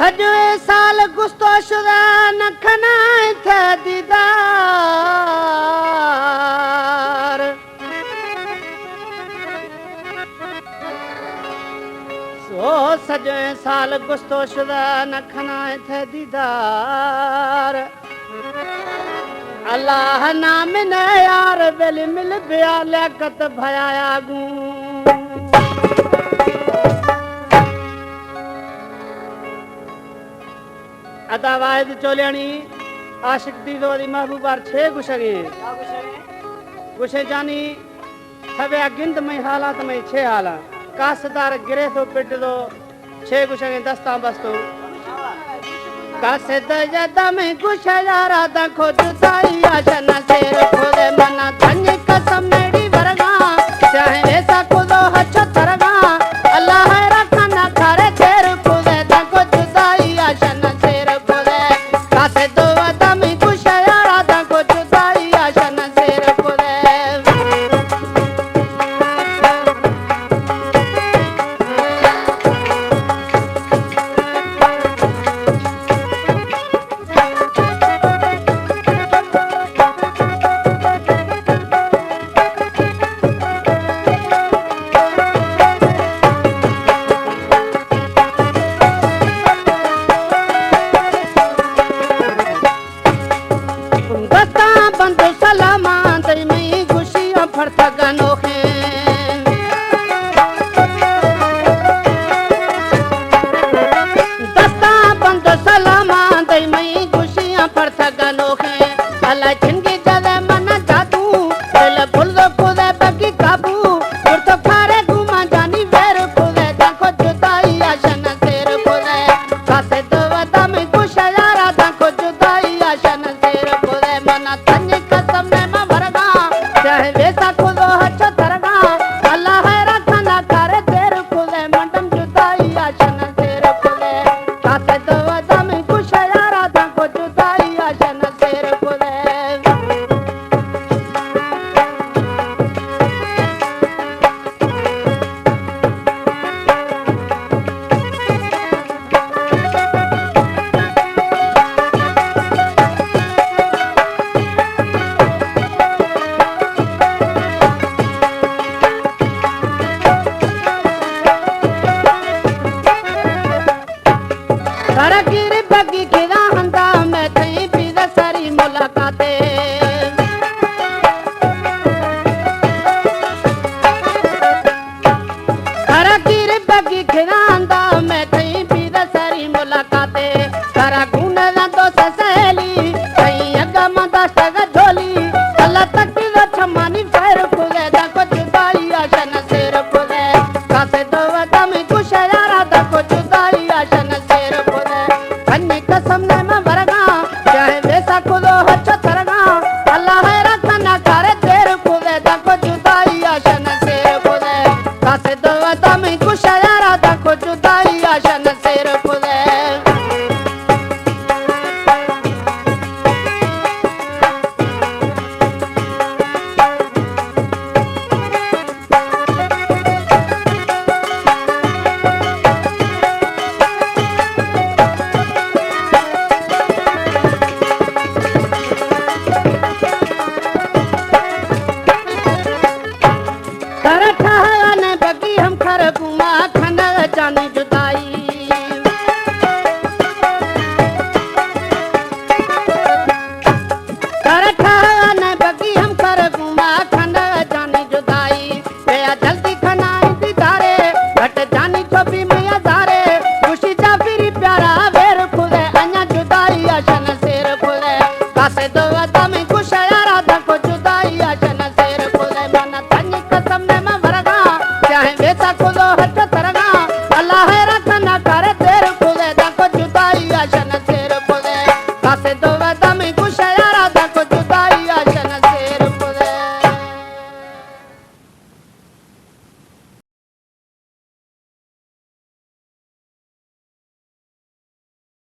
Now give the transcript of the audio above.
सॼो साल गुस्तो शुदा न खनाए थे दीदार सो सॼो साल गुस्तो शुदा न खनाए थे दीदार अल्लाह नाम न यार बेली मिल बिया लियाकत भयाया गूं अदा वाहिद चोलियानी आशिक दी दो दी महबूबार छे गुशगे गुशे जानी थवे गिंद में हालात में छे हाला कासदार गिरे तो पिट दो छे गुशगे दस्ता बस्तो कासे दजदा में गुश यारा दा खुद ताई आशन शेर खुद मना धन्य कसम